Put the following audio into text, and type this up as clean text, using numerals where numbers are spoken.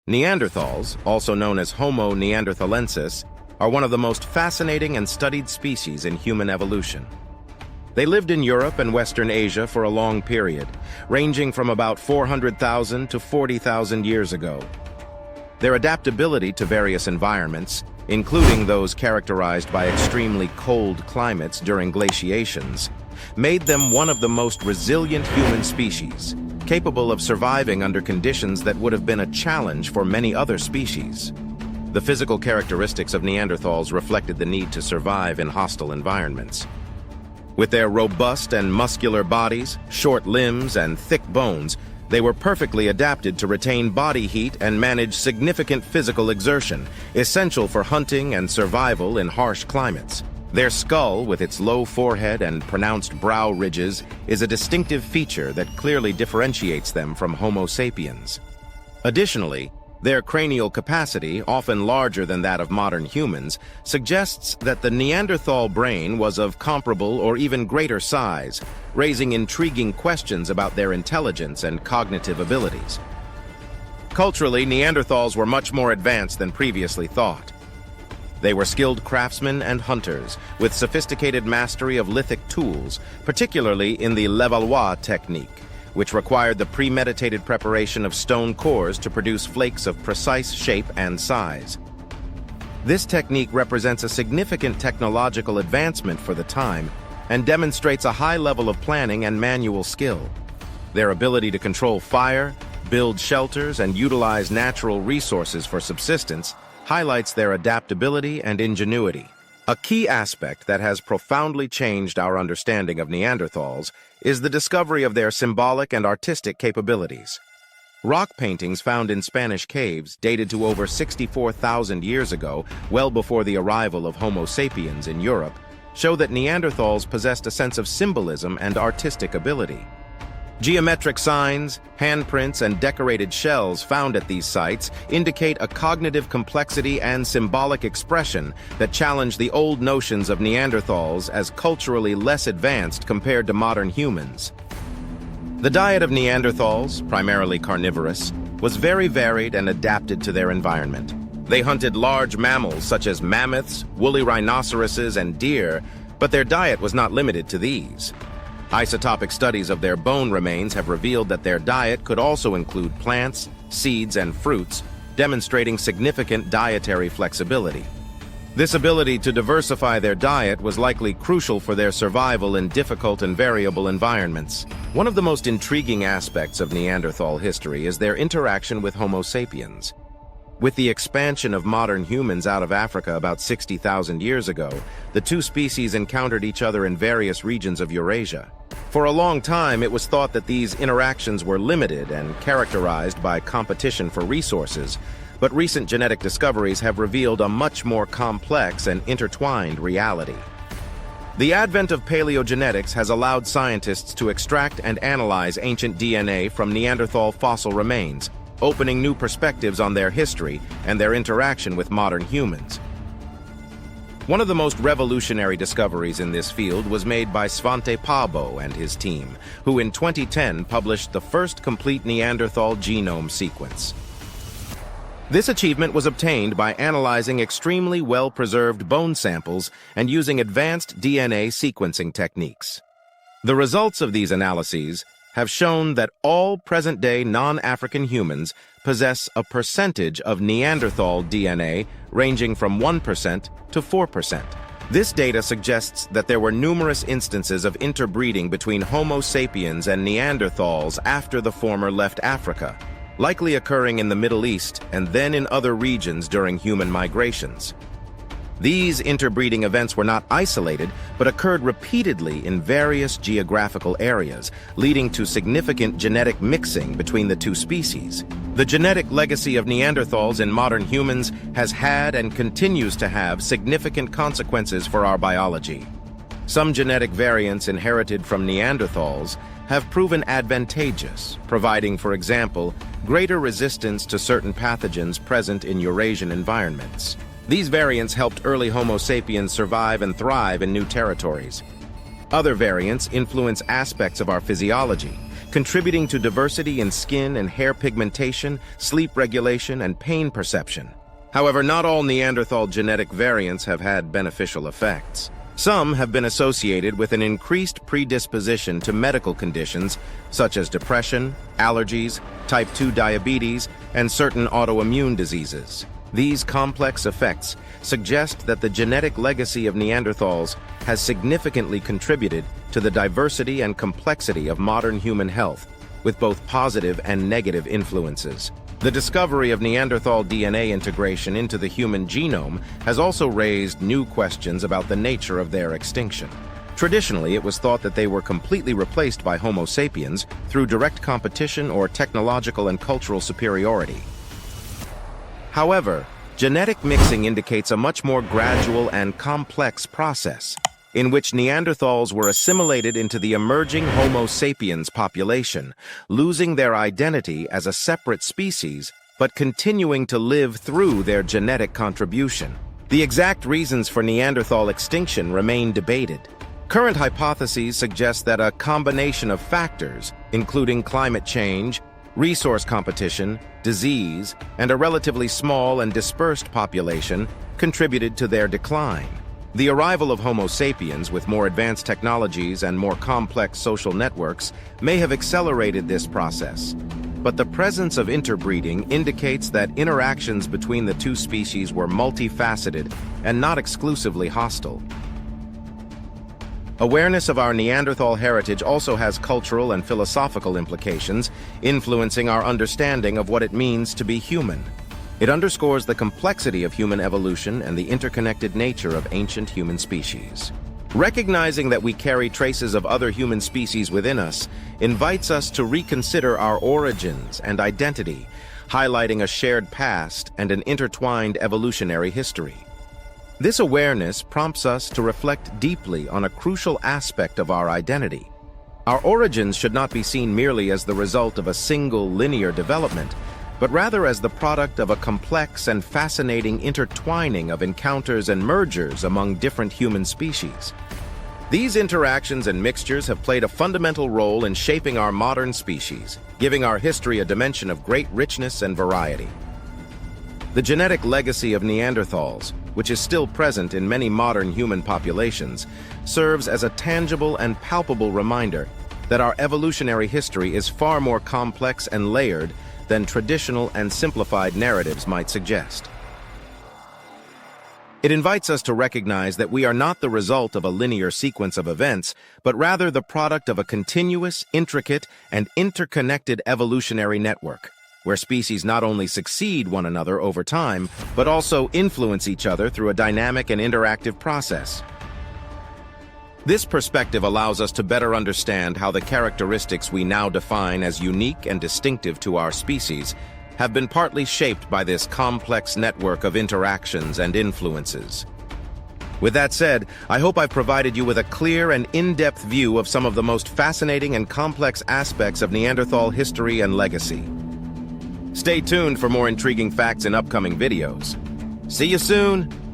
Neanderthals, also known as Homo neanderthalensis, are one of the most fascinating and studied species in human evolution. They lived in Europe and Western Asia for a long period, ranging from about 400,000 to 40,000 years ago. Their adaptability to various environments, including those characterized by extremely cold climates during glaciations, made them one of the most resilient human species, capable of surviving under conditions that would have been a challenge for many other species. The physical characteristics of Neanderthals reflected the need to survive in hostile environments. With their robust and muscular bodies, short limbs, and thick bones, they were perfectly adapted to retain body heat and manage significant physical exertion, essential for hunting and survival in harsh climates. Their skull, with its low forehead and pronounced brow ridges, is a distinctive feature that clearly differentiates them from Homo sapiens. Additionally, their cranial capacity, often larger than that of modern humans, suggests that the Neanderthal brain was of comparable or even greater size, raising intriguing questions about their intelligence and cognitive abilities. Culturally, Neanderthals were much more advanced than previously thought. They were skilled craftsmen and hunters, with sophisticated mastery of lithic tools, particularly in the Levallois technique, which required the premeditated preparation of stone cores to produce flakes of precise shape and size. This technique represents a significant technological advancement for the time and demonstrates a high level of planning and manual skill. Their ability to control fire, build shelters, and utilize natural resources for subsistence highlights their adaptability and ingenuity. A key aspect that has profoundly changed our understanding of Neanderthals is the discovery of their symbolic and artistic capabilities. Rock paintings found in Spanish caves, dated to over 64,000 years ago, well before the arrival of Homo sapiens in Europe, show that Neanderthals possessed a sense of symbolism and artistic ability. Geometric signs, handprints, and decorated shells found at these sites indicate a cognitive complexity and symbolic expression that challenge the old notions of Neanderthals as culturally less advanced compared to modern humans. The diet of Neanderthals, primarily carnivorous, was very varied and adapted to their environment. They hunted large mammals such as mammoths, woolly rhinoceroses, and deer, but their diet was not limited to these. Isotopic studies of their bone remains have revealed that their diet could also include plants, seeds, and fruits, demonstrating significant dietary flexibility. This ability to diversify their diet was likely crucial for their survival in difficult and variable environments. One of the most intriguing aspects of Neanderthal history is their interaction with Homo sapiens. With the expansion of modern humans out of Africa about 60,000 years ago, the two species encountered each other in various regions of Eurasia. For a long time, it was thought that these interactions were limited and characterized by competition for resources, but recent genetic discoveries have revealed a much more complex and intertwined reality. The advent of paleogenetics has allowed scientists to extract and analyze ancient DNA from Neanderthal fossil remains, opening new perspectives on their history and their interaction with modern humans. One of the most revolutionary discoveries in this field was made by Svante Pääbo and his team, who in 2010 published the first complete Neanderthal genome sequence. This achievement was obtained by analyzing extremely well-preserved bone samples and using advanced DNA sequencing techniques. The results of these analyses have shown that all present-day non-African humans possess a percentage of Neanderthal DNA ranging from 1% to 4%. This data suggests that there were numerous instances of interbreeding between Homo sapiens and Neanderthals after the former left Africa, likely occurring in the Middle East and then in other regions during human migrations. These interbreeding events were not isolated, but occurred repeatedly in various geographical areas, leading to significant genetic mixing between the two species. The genetic legacy of Neanderthals in modern humans has had and continues to have significant consequences for our biology. Some genetic variants inherited from Neanderthals have proven advantageous, providing, for example, greater resistance to certain pathogens present in Eurasian environments. These variants helped early Homo sapiens survive and thrive in new territories. Other variants influence aspects of our physiology, contributing to diversity in skin and hair pigmentation, sleep regulation, and pain perception. However, not all Neanderthal genetic variants have had beneficial effects. Some have been associated with an increased predisposition to medical conditions such as depression, allergies, type 2 diabetes, and certain autoimmune diseases. These complex effects suggest that the genetic legacy of Neanderthals has significantly contributed to the diversity and complexity of modern human health, with both positive and negative influences. The discovery of Neanderthal DNA integration into the human genome has also raised new questions about the nature of their extinction. Traditionally, it was thought that they were completely replaced by Homo sapiens through direct competition or technological and cultural superiority. However, genetic mixing indicates a much more gradual and complex process, in which Neanderthals were assimilated into the emerging Homo sapiens population, losing their identity as a separate species, but continuing to live through their genetic contribution. The exact reasons for Neanderthal extinction remain debated. Current hypotheses suggest that a combination of factors, including climate change, resource competition, disease, and a relatively small and dispersed population, contributed to their decline. The arrival of Homo sapiens with more advanced technologies and more complex social networks may have accelerated this process, but the presence of interbreeding indicates that interactions between the two species were multifaceted and not exclusively hostile. Awareness of our Neanderthal heritage also has cultural and philosophical implications, influencing our understanding of what it means to be human. It underscores the complexity of human evolution and the interconnected nature of ancient human species. Recognizing that we carry traces of other human species within us invites us to reconsider our origins and identity, highlighting a shared past and an intertwined evolutionary history. This awareness prompts us to reflect deeply on a crucial aspect of our identity. Our origins should not be seen merely as the result of a single linear development, but rather as the product of a complex and fascinating intertwining of encounters and mergers among different human species. These interactions and mixtures have played a fundamental role in shaping our modern species, giving our history a dimension of great richness and variety. The genetic legacy of Neanderthals, which is still present in many modern human populations, serves as a tangible and palpable reminder that our evolutionary history is far more complex and layered than traditional and simplified narratives might suggest. It invites us to recognize that we are not the result of a linear sequence of events, but rather the product of a continuous, intricate, and interconnected evolutionary network, where species not only succeed one another over time, but also influence each other through a dynamic and interactive process. This perspective allows us to better understand how the characteristics we now define as unique and distinctive to our species have been partly shaped by this complex network of interactions and influences. With that said, I hope I've provided you with a clear and in-depth view of some of the most fascinating and complex aspects of Neanderthal history and legacy. Stay tuned for more intriguing facts in upcoming videos. See you soon!